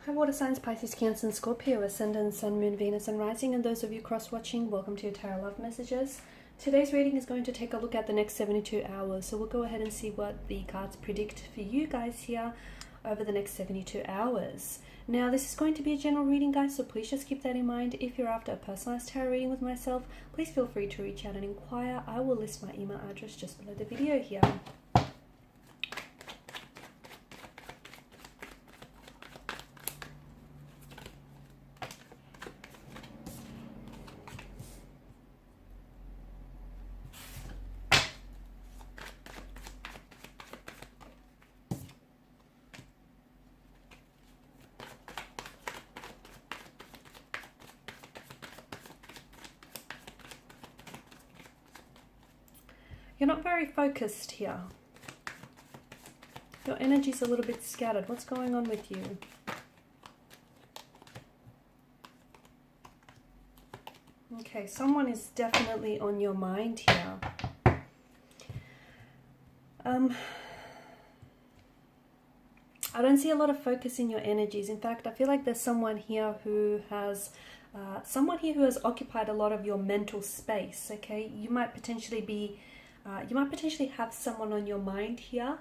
Hi water signs, Pisces, Cancer and Scorpio, Ascendant, Sun, Moon, Venus and Rising, and those of you cross-watching, welcome to your Tarot Love Messages. Today's reading is going to take a look at the next 72 hours, so we'll go ahead and see what the cards predict for you guys here over the next 72 hours. Now, this is going to be a general reading, guys, so please just keep that in mind. If you're after a personalized tarot reading with myself, please feel free to reach out and inquire. I will list my email address just below the video here. You're not very focused here. Your energy's a little bit scattered. What's going on with you? Okay, someone is definitely on your mind here. I don't see a lot of focus in your energies. In fact, I feel like there's someone here who has occupied a lot of your mental space. Okay, you might potentially have someone on your mind here,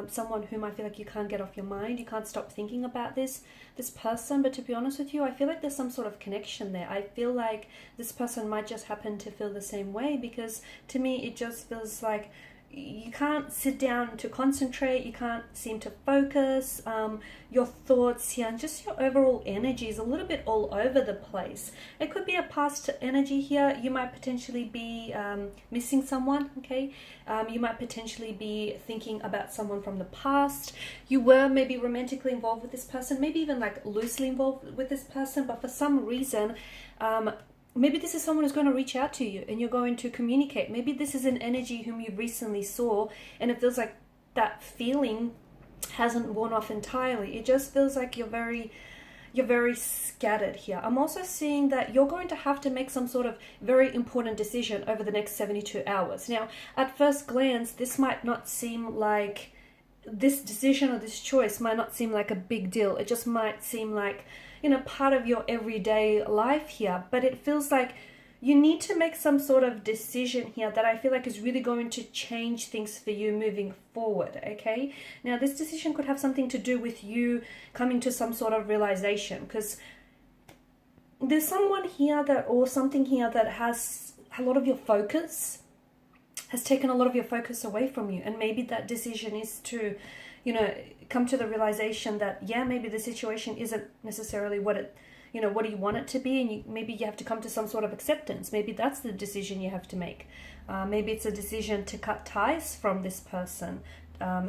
someone whom I feel like you can't get off your mind. You can't stop thinking about this person. But to be honest with you, I feel like there's some sort of connection there. I feel like this person might just happen to feel the same way, because to me it just feels like you can't sit down to concentrate, you can't seem to focus, your thoughts here and just your overall energy is a little bit all over the place. It could be a past energy here. You might potentially be missing someone, okay? You might potentially be thinking about someone from the past. You were maybe romantically involved with this person, maybe even like loosely involved with this person, but for some reason, maybe this is someone who's going to reach out to you and you're going to communicate. Maybe this is an energy whom you recently saw and it feels like that feeling hasn't worn off entirely. It just feels like you're very scattered here. I'm also seeing that you're going to have to make some sort of very important decision over the next 72 hours. Now, at first glance, this decision or this choice might not seem like a big deal. It just might seem like, part of your everyday life here, but it feels like you need to make some sort of decision here that I feel like is really going to change things for you moving forward, okay? Now, this decision could have something to do with you coming to some sort of realization, because there's someone here or something here that has a lot of your focus, has taken a lot of your focus away from you, and maybe that decision is to come to the realization that, yeah, maybe the situation isn't necessarily what you want it to be, and maybe you have to come to some sort of acceptance. Maybe that's the decision you have to make. Maybe it's a decision to cut ties from this person.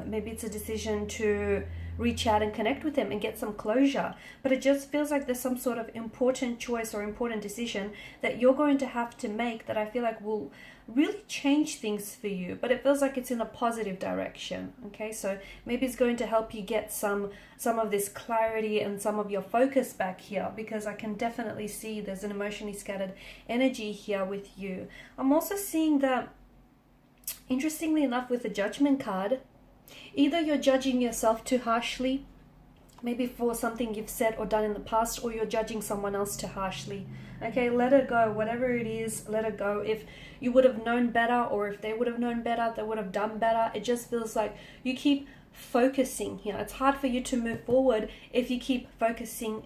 Maybe it's a decision to reach out and connect with them and get some closure. But it just feels like there's some sort of important choice or important decision that you're going to have to make that I feel like will really change things for you. But it feels like it's in a positive direction. Okay, so maybe it's going to help you get some of this clarity and some of your focus back here, because I can definitely see there's an emotionally scattered energy here with you. I'm also seeing that, interestingly enough, with the Judgment card, either you're judging yourself too harshly, maybe for something you've said or done in the past, or you're judging someone else too harshly. Okay, let it go. Whatever it is, let it go. If you would have known better, or if they would have known better, they would have done better. It just feels like you keep focusing here. It's hard for you to move forward if you keep focusing,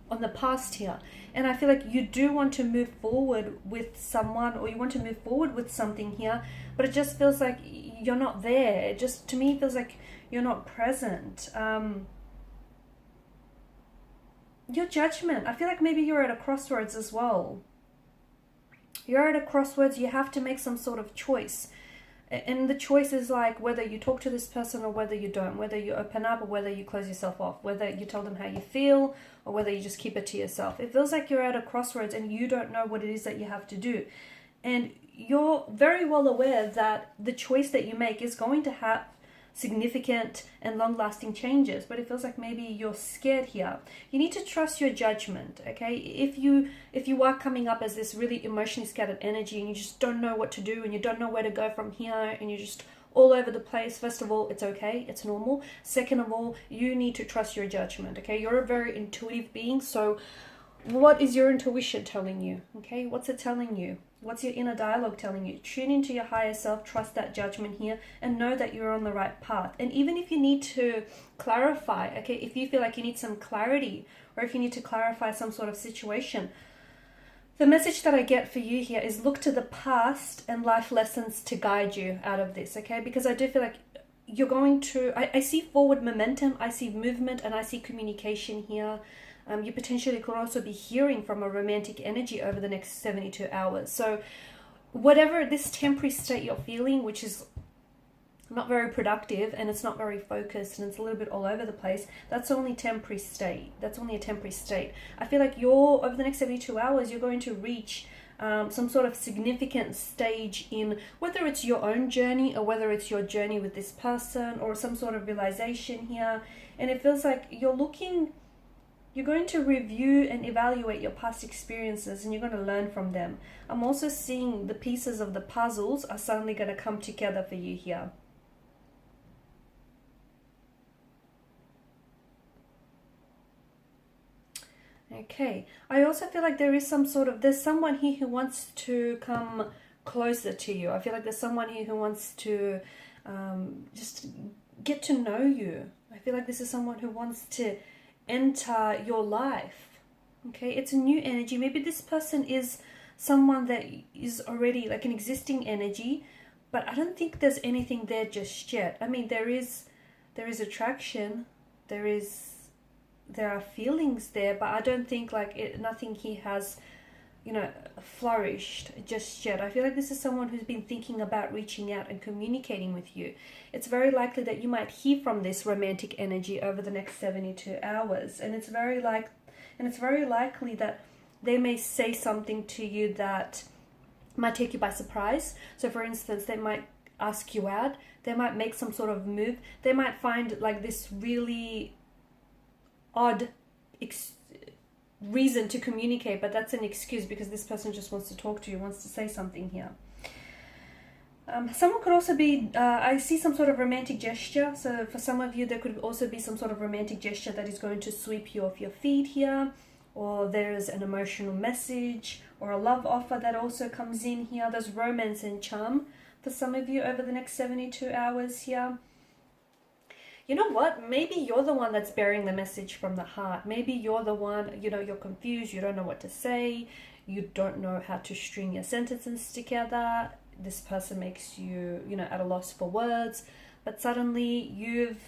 on the past here. And I feel like you do want to move forward with someone, or you want to move forward with something here, but it just feels like you're not there. It just, to me, feels like you're not present. Your Judgment, I feel like maybe you're at a crossroads as well. You're at a crossroads. You have to make some sort of choice. And the choice is like whether you talk to this person or whether you don't, whether you open up or whether you close yourself off, whether you tell them how you feel or whether you just keep it to yourself. It feels like you're at a crossroads and you don't know what it is that you have to do. And you're very well aware that the choice that you make is going to have significant and long-lasting changes, but it feels like maybe you're scared here. You need to trust your judgment, okay? If you are coming up as this really emotionally scattered energy and you just don't know what to do and you don't know where to go from here and you're just all over the place, first of all, it's okay, it's normal. Second of all, you need to trust your judgment, okay? You're a very intuitive being, so what is your intuition telling you, okay? What's it telling you? What's your inner dialogue telling you? Tune into your higher self, trust that judgment here, and know that you're on the right path. And even if you need to clarify, okay, if you feel like you need some clarity, or if you need to clarify some sort of situation, the message that I get for you here is look to the past and life lessons to guide you out of this, okay? Because I do feel like you're going to, I see forward momentum, I see movement, and I see communication here. You potentially could also be hearing from a romantic energy over the next 72 hours. So whatever this temporary state you're feeling, which is not very productive and it's not very focused and it's a little bit all over the place, that's only temporary state. That's only a temporary state. I feel like over the next 72 hours, you're going to reach some sort of significant stage in whether it's your own journey or whether it's your journey with this person or some sort of realization here. And it feels like you're going to review and evaluate your past experiences and you're going to learn from them. I'm also seeing the pieces of the puzzles are suddenly going to come together for you here. Okay, I also feel like there's someone here who wants to come closer to you. I feel like there's someone here who wants to just get to know you. I feel like this is someone who wants to enter your life. Okay, it's a new energy. Maybe this person is someone that is already like an existing energy, but I don't think there's anything there just yet. I mean, there is attraction, there are feelings there, but I don't think nothing here has, flourished just yet. I feel like this is someone who's been thinking about reaching out and communicating with you. It's very likely that you might hear from this romantic energy over the next 72 hours, and it's very likely that they may say something to you that might take you by surprise. So for instance, they might ask you out, they might make some sort of move, they might find like this really odd reason to communicate, but that's an excuse because this person just wants to talk to you, wants to say something here. Someone could also be, I see some sort of romantic gesture. So for some of you, there could also be some sort of romantic gesture that is going to sweep you off your feet here, or there's an emotional message or a love offer that also comes in here. There's romance and charm for some of you over the next 72 hours here. You know what? Maybe you're the one that's bearing the message from the heart. Maybe you're the one, you're confused, you don't know what to say, you don't know how to string your sentences together. This person makes you, at a loss for words, but suddenly you've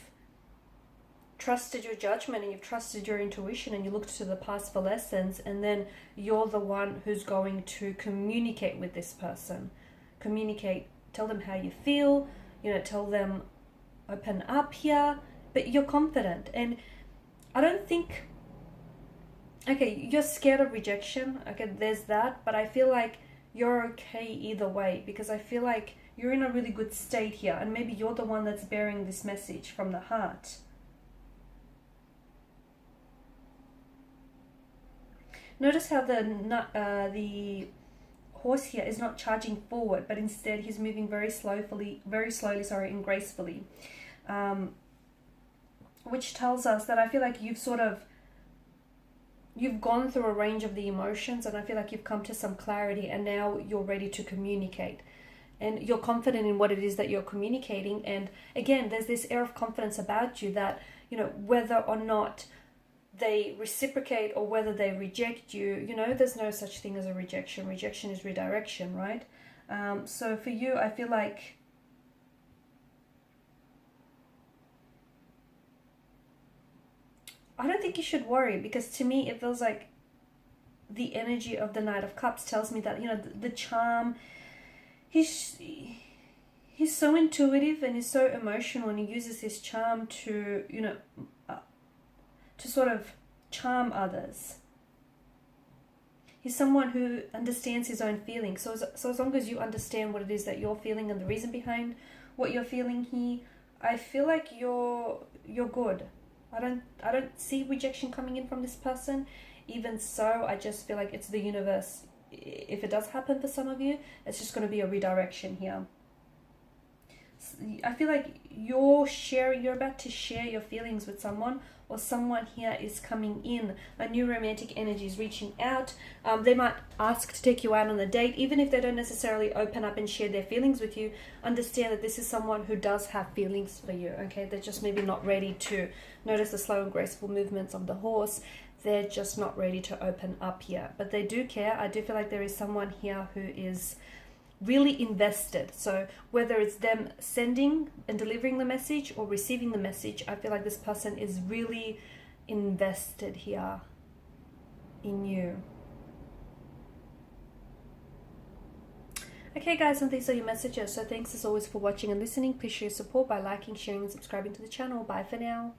trusted your judgment and you've trusted your intuition and you looked to the past for lessons, and then you're the one who's going to communicate with this person. Tell them how you feel, tell them, open up here, but you're confident. And I don't think, okay, you're scared of rejection, okay, there's that, but I feel like you're okay either way because I feel like you're in a really good state here, and maybe you're the one that's bearing this message from the heart. Notice how the horse here is not charging forward, but instead he's moving very slowly, and gracefully, which tells us that I feel like you've gone through a range of the emotions, and I feel like you've come to some clarity, and now you're ready to communicate, and you're confident in what it is that you're communicating. And again, there's this air of confidence about you that, whether or not they reciprocate or whether they reject you, there's no such thing as a rejection. Rejection is redirection, right? So for you, I feel like I don't think you should worry, because to me it feels like the energy of the Knight of Cups tells me that, the charm, he's so intuitive and he's so emotional, and he uses his charm to, to sort of charm others. He's someone who understands his own feelings. So as long as you understand what it is that you're feeling and the reason behind what you're feeling here, I feel like you're good. I don't see rejection coming in from this person. Even so, I just feel like it's the universe. If it does happen for some of you, it's just going to be a redirection here. I feel like you're about to share your feelings with someone, or someone here is coming in. A new romantic energy is reaching out. They might ask to take you out on a date, even if they don't necessarily open up and share their feelings with you. Understand that this is someone who does have feelings for you, okay? They're just maybe not ready to. Notice the slow and graceful movements of the horse. They're just not ready to open up here, but they do care. I do feel like there is someone here who is really invested. So whether it's them sending and delivering the message or receiving the message, I feel like this person is really invested here in you. Okay guys, and these are your messages. So thanks as always for watching and listening. Please show your support by liking, sharing and subscribing to the channel. Bye for now.